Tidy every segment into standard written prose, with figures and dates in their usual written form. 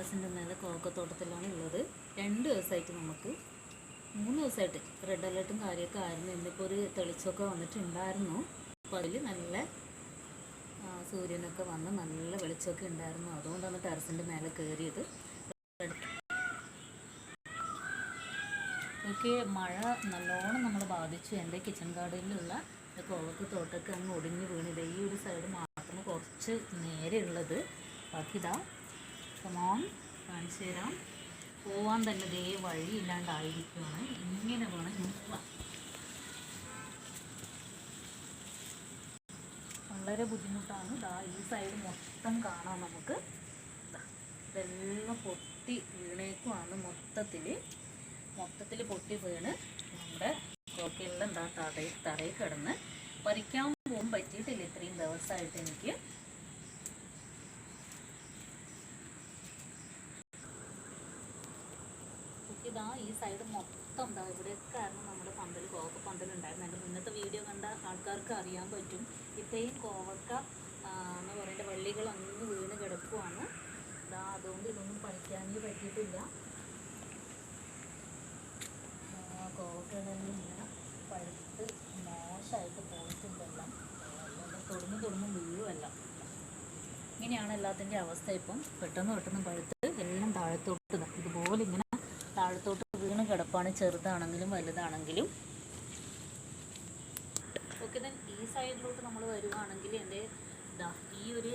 ടെറസിൻ്റെ മേലെ കോവക്കത്തോട്ടത്തിലാണ് ഉള്ളത്. 2 ദിവസമായിട്ട് നമുക്ക് 3 ദിവസമായിട്ട് റെഡ് അലേർട്ടും കാര്യമൊക്കെ ആയിരുന്നു. ഇന്നിപ്പോൾ ഒരു തെളിച്ചമൊക്കെ വന്നിട്ടുണ്ടായിരുന്നു. അപ്പോൾ അതിൽ നല്ല സൂര്യനൊക്കെ വന്ന് നല്ല വെളിച്ചമൊക്കെ ഉണ്ടായിരുന്നു. അതുകൊണ്ടാണ് ടെറസിൻ്റെ മേലെ കയറിയത്. ഓക്കെ, മഴ നല്ലോണം നമ്മൾ ബാധിച്ചു. എൻ്റെ കിച്ചൺ ഗാർഡനിലുള്ള കോവക്കത്തോട്ടമൊക്കെ അങ്ങ് ഒടിഞ്ഞ് വീണിത്. ഈ ഒരു സൈഡ് മാത്രമേ കുറച്ച് നേരെ ഉള്ളത്. ബാക്കി ഇതാ കമോൺ കാണിച്ചു തരാം. പോവാൻ തന്നെ ദേ വഴി ഇല്ലാണ്ടായിരിക്കുകയാണ്. ഇങ്ങനെ വേണം പോവാൻ. വളരെ ബുദ്ധിമുട്ടാണ്. ദാ ഈ സൈഡ് മൊത്തം കാണാം നമുക്ക്. ഇതെല്ലാം പൊട്ടി വീണേക്കുമാണ്. മൊത്തത്തിൽ പൊട്ടി വീണ് നമ്മുടെ കോക്കെല്ലാം എന്താ തറയിൽ കിടന്ന് പറിക്കാൻ പോകാൻ പറ്റിയിട്ടില്ല ഇത്രയും ദിവസമായിട്ട് എനിക്ക്. ഇതാ ഈ സൈഡ് മൊത്തം എന്താ ഇവിടെയൊക്കെ ആയിരുന്നു നമ്മുടെ പന്തൽ, കോവക്ക പന്തലുണ്ടായിരുന്നു. എൻ്റെ മുന്നത്തെ വീഡിയോ കണ്ട ആൾക്കാർക്ക് അറിയാൻ പറ്റും. ഇത്രയും കോവക്ക എന്ന് പറയുന്ന വള്ളികൾ അങ്ങ് വീണ് കിടക്കുവാണ്. ഇതാ അതുകൊണ്ട് ഇതൊന്നും പറിക്കാനേ പറ്റിയിട്ടില്ല. കോവക്കകളെല്ലാം ഇങ്ങനെ പഴുത്ത് മോശമായിട്ട് പോയിട്ടുണ്ടെല്ലാം. തൊടുമ്പ് വീഴുമല്ല. ഇങ്ങനെയാണ് എല്ലാത്തിൻ്റെ അവസ്ഥ. ഇപ്പം പെട്ടെന്ന് പഴുത്ത് എല്ലാം താഴത്തോട്ട് ഇതുപോലെ ഇങ്ങനെ താഴത്തോട്ട് വീണ് കിടപ്പാണ്, ചെറുതാണെങ്കിലും വലുതാണെങ്കിലും. ഓക്കെ, ദെൻ ഈ സൈഡിലോട്ട് നമ്മൾ വരുവാണെങ്കിൽ എൻ്റെ ഈ ഒരു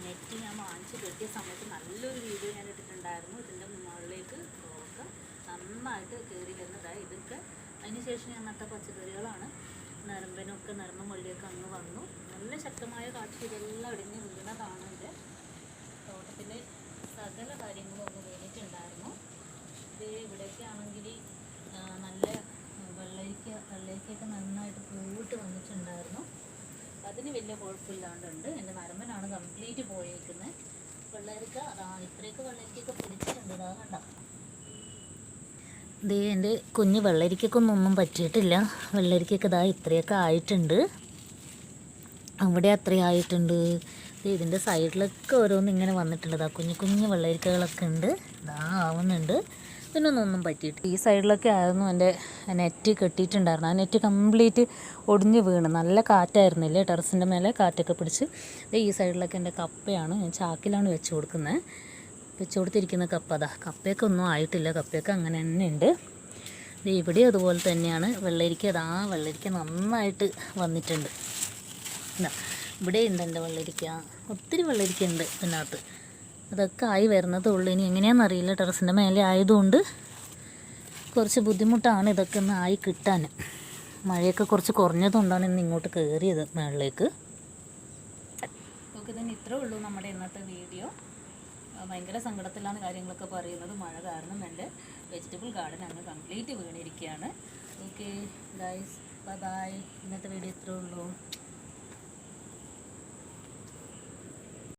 നെറ്റ് ഞാൻ വാങ്ങിച്ച് കെട്ടിയ സമയത്ത് നല്ലൊരു വീഡിയോ ഞാൻ ഇട്ടിട്ടുണ്ടായിരുന്നു. ഇതിൻ്റെ മുകളിലേക്ക് കോവക്ക നന്നായിട്ട് കയറി വരുന്നതായി. ഇതൊക്കെ അതിന് ശേഷം ഞാൻ നട്ട പച്ചക്കറികളാണ്. നരമ്പും വള്ളിയൊക്കെ അങ്ങ് വന്നു. നല്ല ശക്തമായ കാറ്റ് ഇതെല്ലാം ഇടിഞ്ഞ് വീണതാണ്. എൻ്റെ തോട്ടത്തിലെ സകല കാര്യങ്ങളും ഒന്ന് വീണിട്ടുണ്ടായിരുന്നു. ഇത് ഇവിടെയൊക്കെ ആണെങ്കിൽ നല്ല വെള്ളരിക്കൊക്കെ നന്നായിട്ട് പൂവിട്ട് വന്നിട്ടുണ്ടായിരുന്നു. അതിന് വലിയ കുഴപ്പമില്ലാണ്ടുണ്ട്. എൻ്റെ നരമ്പനാണ് കംപ്ലീറ്റ് പോയേക്കുന്നത്. വെള്ളരിക്ക ഇത്രയൊക്കെ വെള്ളരിക്കൊക്കെ പിടിച്ചിട്ടുണ്ട്. ഇതാ കണ്ട, ഇത് എൻ്റെ കുഞ്ഞ് വെള്ളരിക്കൊന്നും പറ്റിയിട്ടില്ല. വെള്ളരിക്കൊക്കെ ഇതാ ഇത്രയൊക്കെ ആയിട്ടുണ്ട്. അവിടെ അത്രയും ആയിട്ടുണ്ട്. ഇതിൻ്റെ സൈഡിലൊക്കെ ഓരോന്ന് ഇങ്ങനെ വന്നിട്ടുണ്ട്. ഇതാ കുഞ്ഞു വെള്ളരിക്കകളൊക്കെ ഉണ്ട്. ഇതാ ആവുന്നുണ്ട്. ഇതിനൊന്നും പറ്റിയിട്ട് ഈ സൈഡിലൊക്കെ ആയിരുന്നു എൻ്റെ നെറ്റ് കെട്ടിയിട്ടുണ്ടായിരുന്നു. ആ നെറ്റ് കംപ്ലീറ്റ് ഒടിഞ്ഞ് വീണ്. നല്ല കാറ്റായിരുന്നില്ലേ, ടെറസിൻ്റെ മേലെ കാറ്റൊക്കെ പിടിച്ച്. ഈ സൈഡിലൊക്കെ എൻ്റെ കപ്പയാണ്. ഞാൻ ചാക്കിലാണ് വെച്ച് കൊടുത്തിരിക്കുന്ന കപ്പ. കപ്പയൊക്കെ ഒന്നും ആയിട്ടില്ല. കപ്പയൊക്കെ അങ്ങനെ തന്നെ ഉണ്ട്. ഇവിടെ അതുപോലെ തന്നെയാണ്. വെള്ളരിക്ക നന്നായിട്ട് വന്നിട്ടുണ്ട്. ഇവിടെ ഉണ്ട് എൻ്റെ വെള്ളരിക്ക. ഒത്തിരി വെള്ളരിക്ക ഉണ്ട് ഇതിനകത്ത്. അതൊക്കെ ആയി വരുന്നതേ ഉള്ളൂ. ഇനി എങ്ങനെയാണെന്നറിയില്ല. ടെറസിൻ്റെ മേലെ ആയതുകൊണ്ട് കുറച്ച് ബുദ്ധിമുട്ടാണ് ഇതൊക്കെ ഒന്ന് ആയി കിട്ടാൻ. മഴയൊക്കെ കുറച്ച് കുറഞ്ഞതുകൊണ്ടാണ് ഇന്ന് ഇങ്ങോട്ട് കയറിയത് മേളിലേക്ക്. ഓക്കെ, തന്നെ ഇത്രേ ഉള്ളൂ നമ്മുടെ ഇന്നത്തെ വീഡിയോ. ഭയങ്കര സങ്കടത്തിലാണ് കാര്യങ്ങളൊക്കെ പറയുന്നത്. മഴ കാരണം എൻ്റെ വെജിറ്റബിൾ ഗാർഡൻ അങ്ങ് കംപ്ലീറ്റ് വീണിരിക്കുകയാണ്. Okay guys, bye. ഇന്നത്തെ വീഡിയോ ഇത്രേ ഉള്ളൂ.